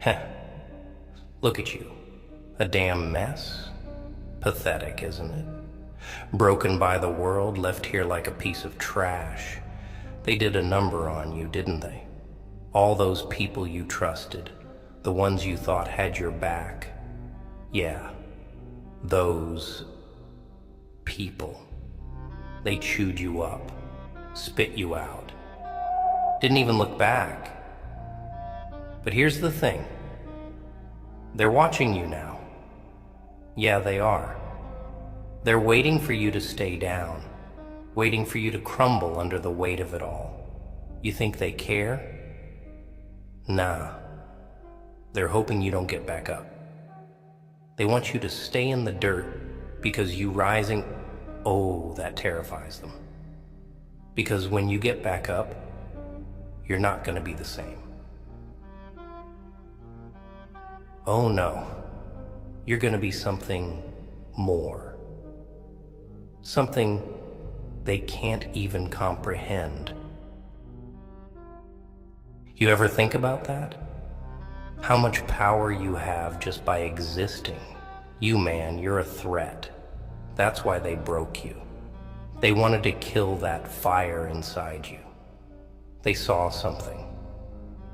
Heh, look at you. A damn mess. Pathetic, isn't it? Broken by the world, left here like a piece of trash. They did a number on you, didn't they? All those people you trusted, the ones you thought had your back. Yeah, those people. They chewed you up, spit you out. Didn't even look back. But here's the thing. They're watching you now. Yeah, they are. They're waiting for you to stay down, waiting for you to crumble under the weight of it all. You think they care? Nah. They're hoping you don't get back up. They want you to stay in the dirt because you rising, oh, that terrifies them. Because when you get back up, you're not going to be the same. Oh no, you're going to be something more. Something they can't even comprehend. You ever think about that? How much power you have just by existing. You, man, you're a threat. That's why they broke you. They wanted to kill that fire inside you. They saw something.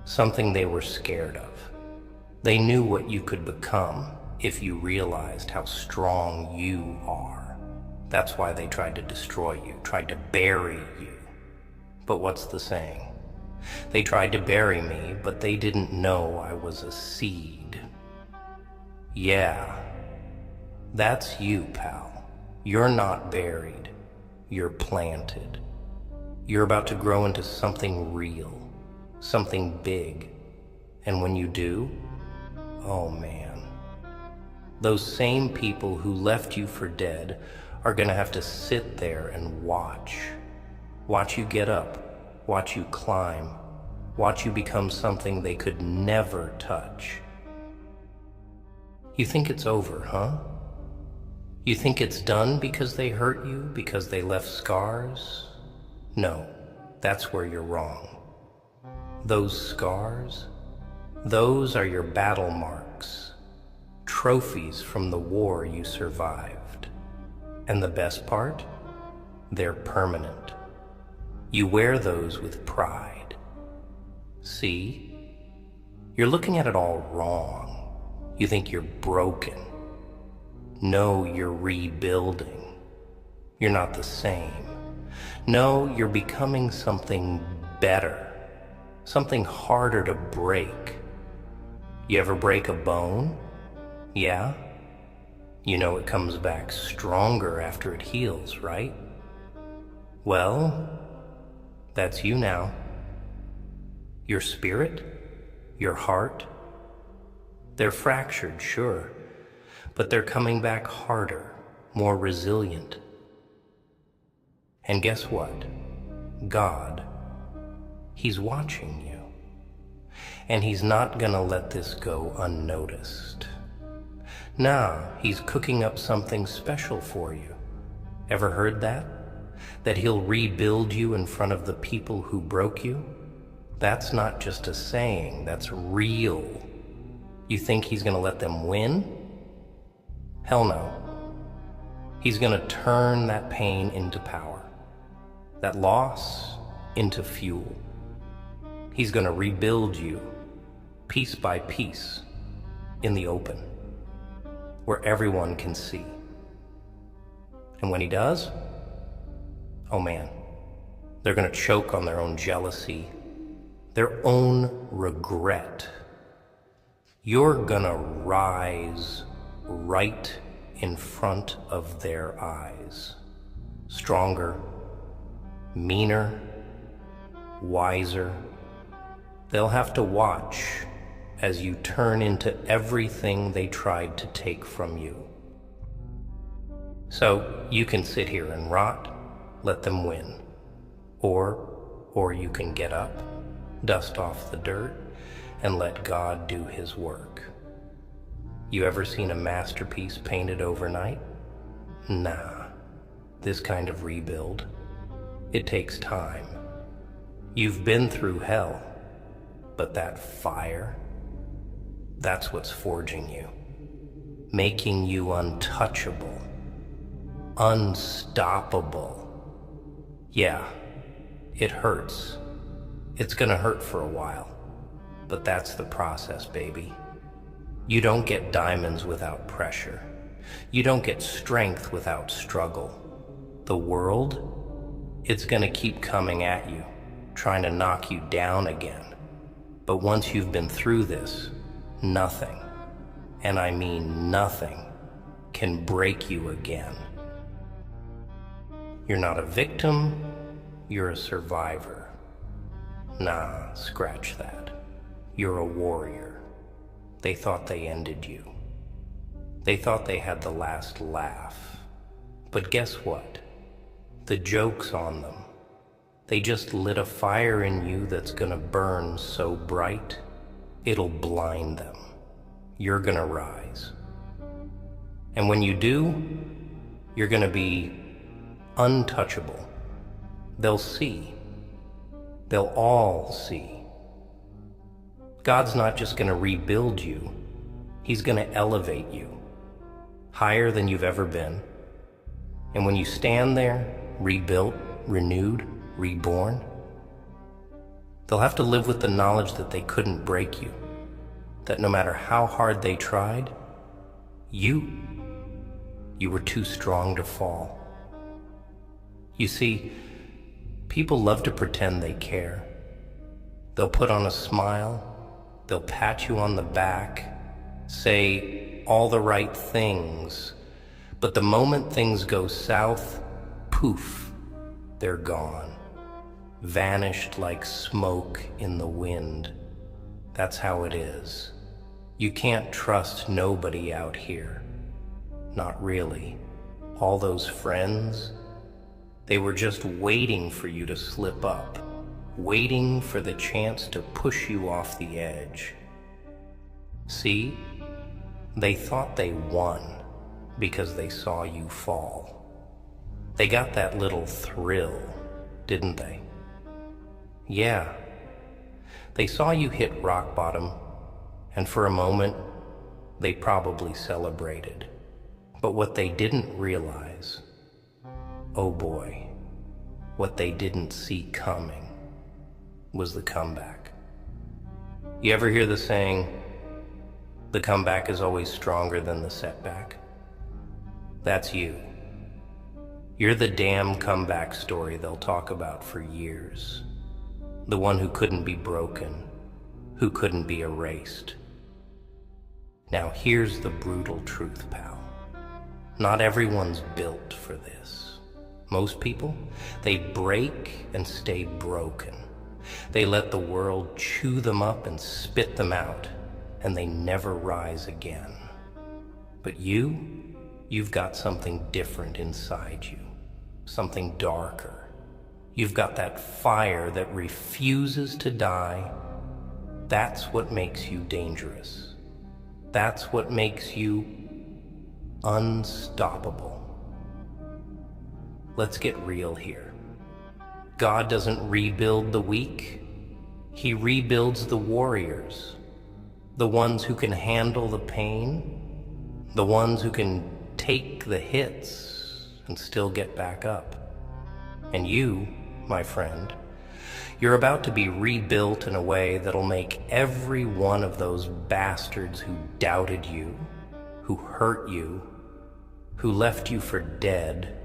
Something they were scared of. They knew what you could become if you realized how strong you are. That's why they tried to destroy you, tried to bury you. But what's the saying? They tried to bury me, but they didn't know I was a seed. Yeah, that's you, pal. You're not buried. You're planted. You're about to grow into something real, something big. And when you do, oh man, those same people who left you for dead are gonna have to sit there and watch. Watch you get up, watch you climb, watch you become something they could never touch. You think it's over, huh? You think it's done because they hurt you, because they left scars? No, that's where you're wrong. Those scars, those are your battle marks, trophies from the war you survived. And the best part? They're permanent. You wear those with pride. See? You're looking at it all wrong. You think you're broken. No, you're rebuilding. You're not the same. No, you're becoming something better, something harder to break. You ever break a bone? Yeah? You know it comes back stronger after it heals, right? Well, that's you now. Your spirit, your heart, they're fractured, sure, but they're coming back harder, more resilient. And guess what? God, He's watching you. And He's not gonna let this go unnoticed. Nah, He's cooking up something special for you. Ever heard that? That He'll rebuild you in front of the people who broke you? That's not just a saying, that's real. You think He's gonna let them win? Hell no. He's gonna turn that pain into power, that loss into fuel. He's gonna rebuild you, piece by piece, in the open, where everyone can see. And when He does, oh man, they're gonna choke on their own jealousy, their own regret. You're gonna rise right in front of their eyes. Stronger, meaner, wiser. They'll have to watch as you turn into everything they tried to take from you. So you can sit here and rot, let them win. Or you can get up, dust off the dirt, and let God do His work. You ever seen a masterpiece painted overnight? Nah. This kind of rebuild, it takes time. You've been through hell, but that fire, That's what's forging you, making you untouchable, unstoppable. Yeah, it hurts. It's gonna hurt for a while, but that's the process, baby. You don't get diamonds without pressure. You don't get strength without struggle. The world, it's gonna keep coming at you, trying to knock you down again. But once you've been through this, nothing, and I mean nothing, can break you again. You're not a victim, you're a survivor. Nah, scratch that. You're a warrior. They thought they ended you. They thought they had the last laugh. But guess what? The joke's on them. They just lit a fire in you that's gonna burn so bright, it'll blind them. You're gonna rise. And when you do, you're gonna be untouchable. They'll see. They'll all see. God's not just gonna rebuild you, He's gonna elevate you, higher than you've ever been. And when you stand there, rebuilt, renewed, reborn, they'll have to live with the knowledge that they couldn't break you, that no matter how hard they tried, you were too strong to fall. You see, people love to pretend they care. They'll put on a smile, they'll pat you on the back, say all the right things, but the moment things go south, poof, they're gone, vanished like smoke in the wind. That's how it is. You can't trust nobody out here. Not really. All those friends, they were just waiting for you to slip up, waiting for the chance to push you off the edge. See? They thought they won because they saw you fall. They got that little thrill, didn't they? Yeah. They saw you hit rock bottom, and for a moment, they probably celebrated. But what they didn't realize, oh boy, what they didn't see coming was the comeback. You ever hear the saying, the comeback is always stronger than the setback? That's you. You're the damn comeback story they'll talk about for years. The one who couldn't be broken, who couldn't be erased. Now here's the brutal truth, pal. Not everyone's built for this. Most people, they break and stay broken. They let the world chew them up and spit them out, and they never rise again. But you've got something different inside you, something darker. You've got that fire that refuses to die. That's what makes you dangerous. That's what makes you unstoppable. Let's get real here. God doesn't rebuild the weak. He rebuilds the warriors. The ones who can handle the pain, the ones who can take the hits and still get back up. And you, my friend, you're about to be rebuilt in a way that'll make every one of those bastards who doubted you, who hurt you, who left you for dead,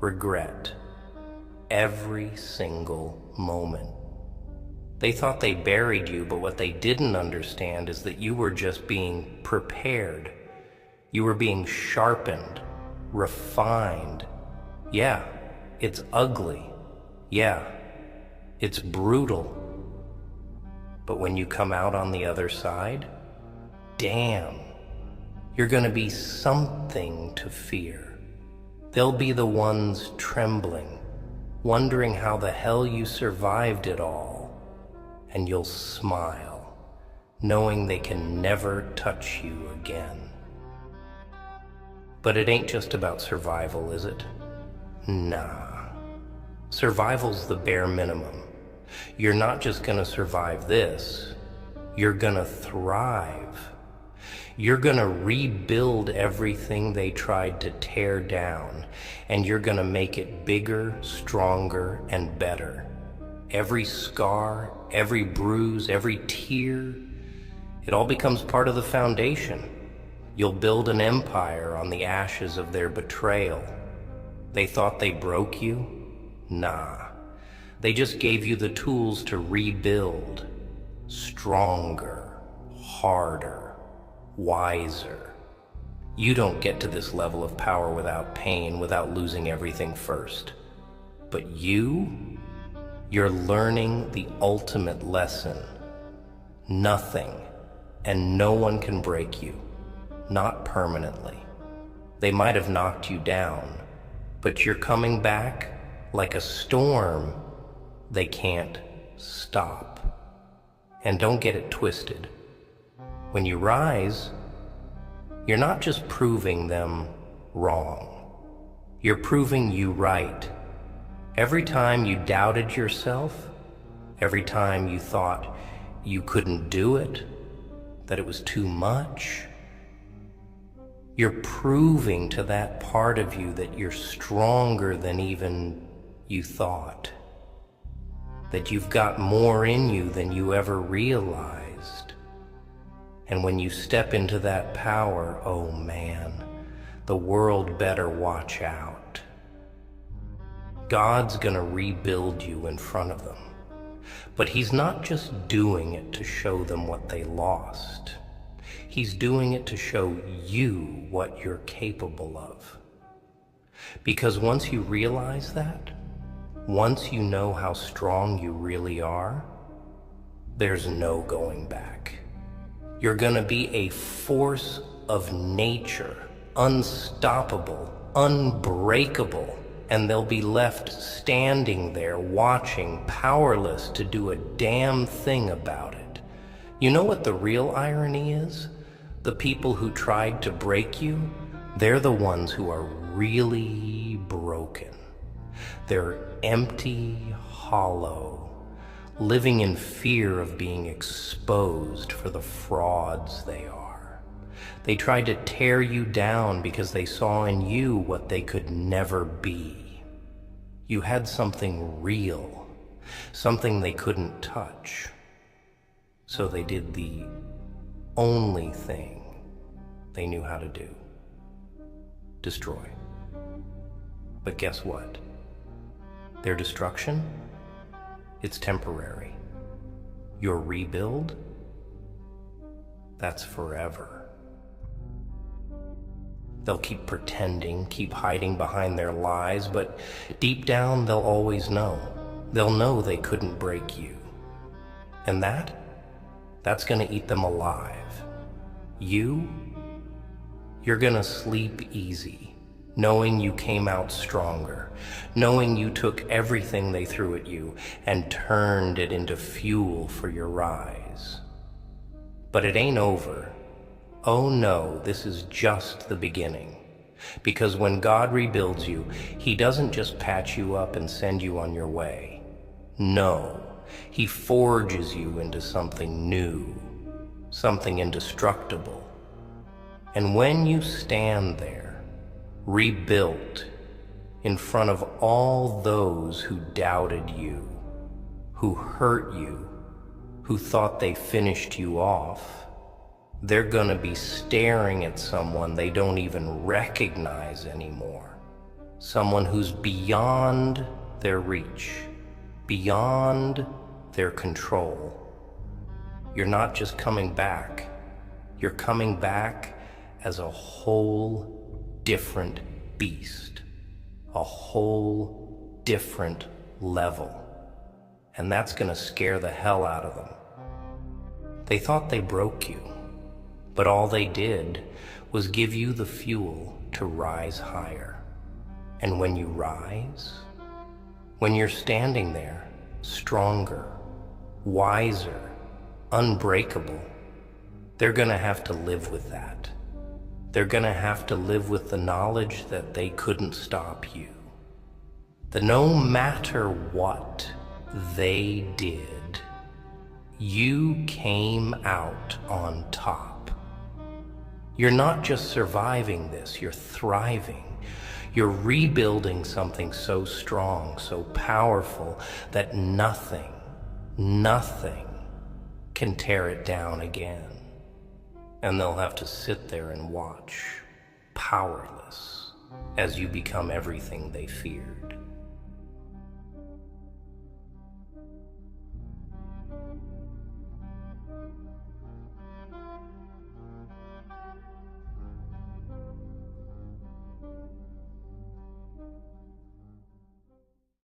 regret every single moment. They thought they buried you, but what they didn't understand is that you were just being prepared. You were being sharpened, refined. Yeah, it's ugly. Yeah, it's brutal. But when you come out on the other side, damn, you're gonna be something to fear. They'll be the ones trembling, wondering how the hell you survived it all. And you'll smile, knowing they can never touch you again. But it ain't just about survival, is it? Nah. Survival's the bare minimum. You're not just gonna survive this, you're gonna thrive You're gonna rebuild everything they tried to tear down, and you're gonna make it bigger, stronger, and better. Every scar, every bruise, every tear, it all becomes part of the foundation. You'll build an empire on the ashes of their betrayal. They thought they broke you? Nah. They just gave you the tools to rebuild. Stronger, harder, wiser. You don't get to this level of power without pain, without losing everything first. But you're learning the ultimate lesson. Nothing and no one can break you. Not permanently. They might have knocked you down, but you're coming back like a storm. They can't stop. And don't get it twisted. When you rise, you're not just proving them wrong. You're proving you right. Every time you doubted yourself, every time you thought you couldn't do it, that it was too much, you're proving to that part of you that you're stronger than even you thought. That you've got more in you than you ever realized. And when you step into that power, oh man, the world better watch out. God's gonna rebuild you in front of them. But he's not just doing it to show them what they lost. He's doing it to show you what you're capable of. Because once you realize that, once you know how strong you really are, there's no going back. You're gonna be a force of nature, unstoppable, unbreakable, and they'll be left standing there watching, powerless to do a damn thing about it. You know what the real irony is? The people who tried to break you, they're the ones who are really broken. They're empty, hollow, living in fear of being exposed for the frauds they are. They tried to tear you down because they saw in you what they could never be. You had something real, something they couldn't touch. So they did the only thing they knew how to do: destroy. But guess what? Their destruction, it's temporary. Your rebuild, that's forever. They'll keep pretending, keep hiding behind their lies, but deep down they'll always know. They'll know they couldn't break you. And that's gonna eat them alive. You're gonna sleep easy, knowing you came out stronger, knowing you took everything they threw at you and turned it into fuel for your rise. But it ain't over. Oh no, this is just the beginning. Because when God rebuilds you, he doesn't just patch you up and send you on your way. No, he forges you into something new, something indestructible. And when you stand there, rebuilt, in front of all those who doubted you, who hurt you, who thought they finished you off, they're gonna be staring at someone they don't even recognize anymore. Someone who's beyond their reach, beyond their control. You're not just coming back, you're coming back as a whole different beast, a whole different level. And that's gonna scare the hell out of them. They thought they broke you, but all they did was give you the fuel to rise higher. And when you rise, when you're standing there, stronger, wiser, unbreakable, they're gonna have to live with that. They're gonna have to live with the knowledge that they couldn't stop you. That no matter what they did, you came out on top. You're not just surviving this, you're thriving. You're rebuilding something so strong, so powerful, that nothing can tear it down again. And they'll have to sit there and watch, powerless, as you become everything they feared.